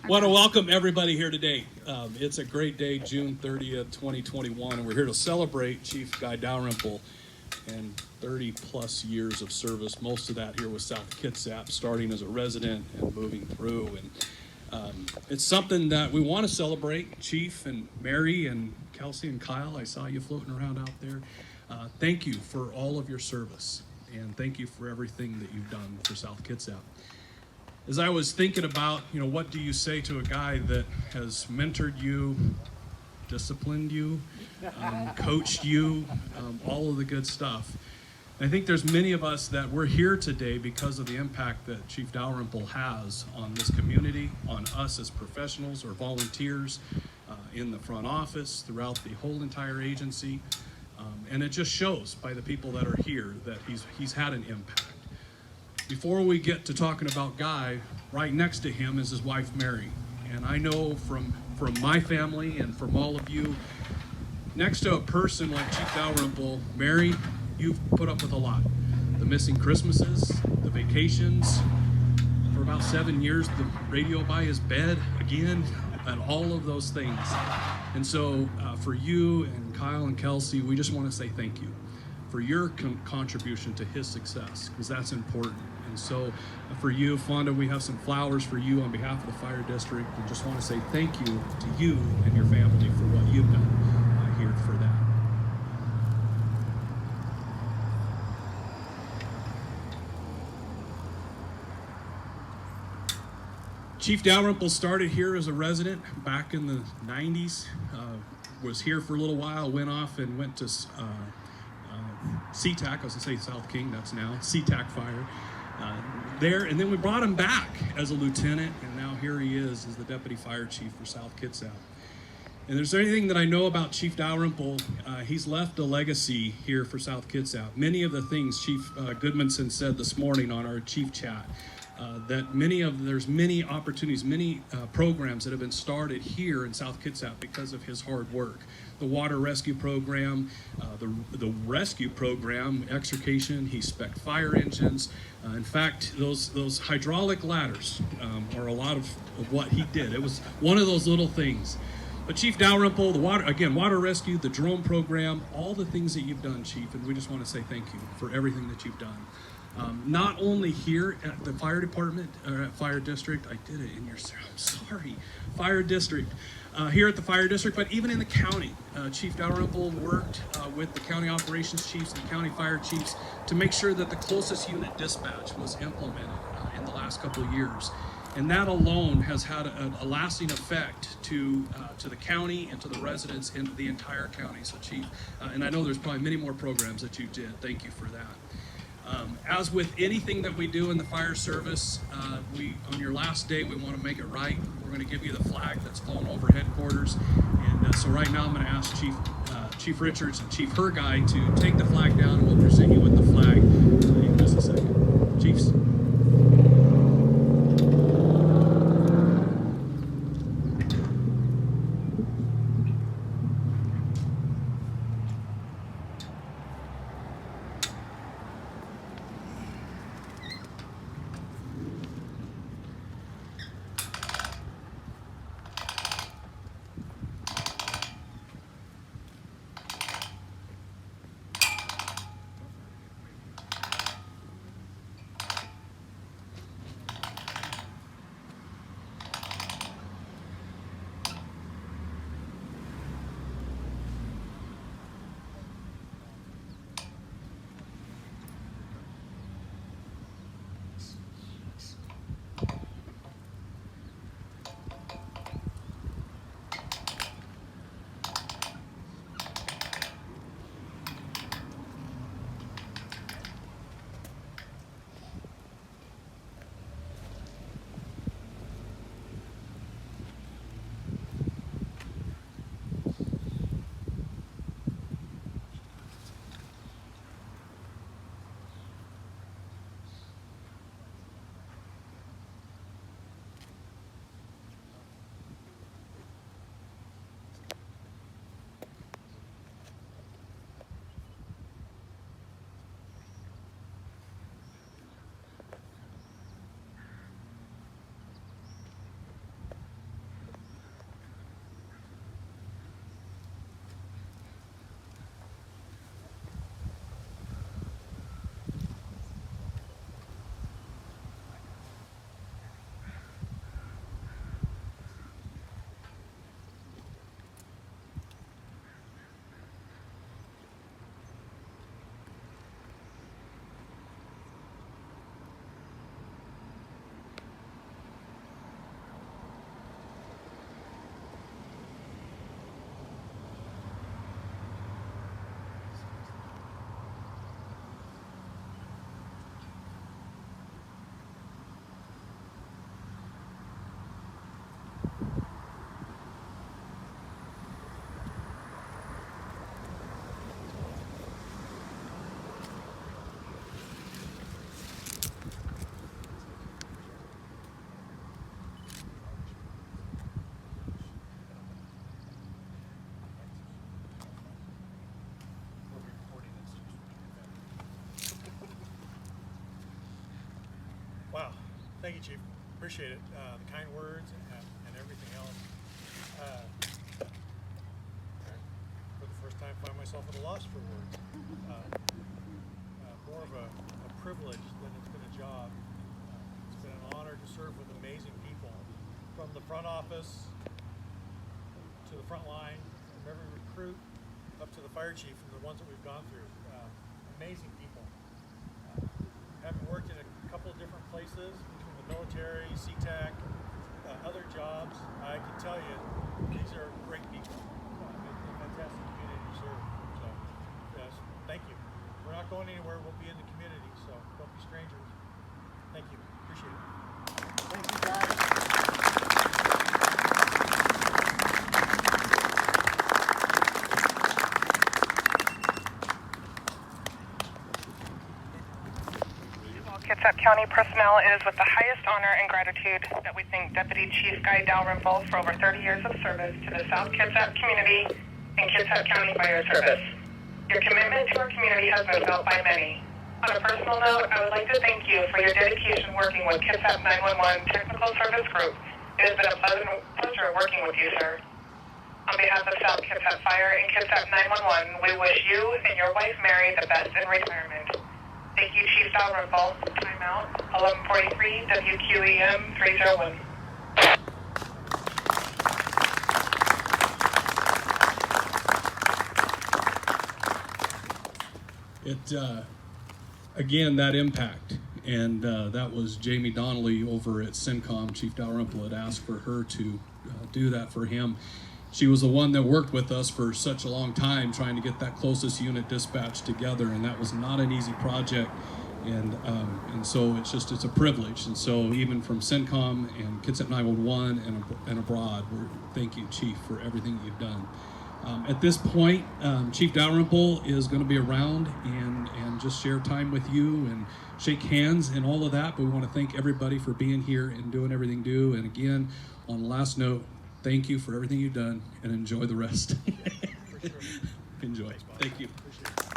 Want to welcome everybody here today. It's a great day, June 30th, 2021, and we're here to celebrate Chief Guy Dalrymple and 30 plus years of service. Most of that here was South Kitsap, starting as a resident and moving through. And it's something that we want to celebrate. Chief and Mary and Kelsey and Kyle, I saw you floating around out there. Thank you for all of your service, and thank you for everything that you've done for South Kitsap. As I was thinking about, what do you say to a guy that has mentored you, disciplined you, coached you, all of the good stuff. I think there's many of us that we're here today because of the impact that Chief Dalrymple has on this community, on us as professionals or volunteers in the front office, throughout the whole entire agency. And it just shows by the people that are here that he's had an impact. Before we get to talking about Guy, right next to him is his wife, Mary. And I know from my family and from all of you, next to a person like Chief Dalrymple, Mary, you've put up with a lot. The missing Christmases, the vacations, for about 7 years, the radio by his bed again, and all of those things. And so for you and Kyle and Kelsey, we just want to say thank you for your contribution to his success, because that's important. And so for you, Fonda, we have some flowers for you on behalf of the fire district. We just want to say thank you to you and your family for what you've done here for that. Chief Dalrymple started here as a resident back in the 90s, was here for a little while, went off and went to SeaTac, I was going to say South King, that's now SeaTac Fire, there, and then we brought him back as a lieutenant, and now here he is as the deputy fire chief for South Kitsap. And there's anything that I know about Chief Dalrymple, he's left a legacy here for South Kitsap. Many of the things Chief Goodmanson said this morning on our chief chat, that there's many opportunities, many programs that have been started here in South Kitsap because of his hard work. The water rescue program, the rescue program, extrication, he spec'd fire engines. In fact, those hydraulic ladders are a lot of what he did. It was one of those little things. But Chief Dalrymple, water rescue, the drone program, all the things that you've done, Chief, and we just want to say thank you for everything that you've done. Not only here at the fire department, or at fire district, I did it in your, I'm sorry, fire district, here at the fire district, but even in the county. Chief Dalrymple worked with the county operations chiefs and county fire chiefs to make sure that the closest unit dispatch was implemented in the last couple of years. And that alone has had a lasting effect to the county and to the residents in the entire county. So Chief, and I know there's probably many more programs that you did. Thank you for that. As with anything that we do in the fire service, on your last day, we want to make it right. We're going to give you the flag that's flown over headquarters. And so right now I'm going to ask Chief Richards and Chief Herguy to take the flag down, and we'll present you with the flag in just a second. Chiefs. Thank you, Chief. Appreciate it. The kind words and everything else. For the first time, find myself at a loss for words. More of a privilege than it's been a job. It's been an honor to serve with amazing people, from the front office to the front line, from every recruit up to the fire chief and the ones that we've gone through. Amazing people. Having worked in a couple of different places, between the military, SeaTac, other jobs, I can tell you these are great people. It's a fantastic community to serve. So, yes, thank you. We're not going anywhere. We'll be in the community, so don't be strangers. Thank you. Appreciate it. Thank you, guys. Kitsap County personnel, it is with the highest honor and gratitude that we thank Deputy Chief Guy Dalrymple for over 30 years of service to the South Kitsap community and Kitsap County Fire Service. Your commitment to our community has been felt by many. On a personal note, I would like to thank you for your dedication working with Kitsap 911 Technical Service Group. It has been a pleasure working with you, sir. On behalf of South Kitsap Fire and Kitsap 911, we wish you and your wife Mary the best in retirement. Thank you, Chief Dalrymple. Timeout, 11:43, WQEM 301. Again, that impact, and that was Jamie Donnelly over at CENTCOM. Chief Dalrymple had asked for her to do that for him. She was the one that worked with us for such a long time trying to get that closest unit dispatched together, and that was not an easy project. And so it's a privilege. And so even from CENTCOM and Kitsap 911 and abroad, thank you, Chief, for everything you've done. At this point, Chief Dalrymple is going to be around and just share time with you and shake hands and all of that. But we want to thank everybody for being here and doing everything you do. And again, on the last note, thank you for everything you've done, and enjoy the rest. For sure. Enjoy. Thank you. Appreciate it.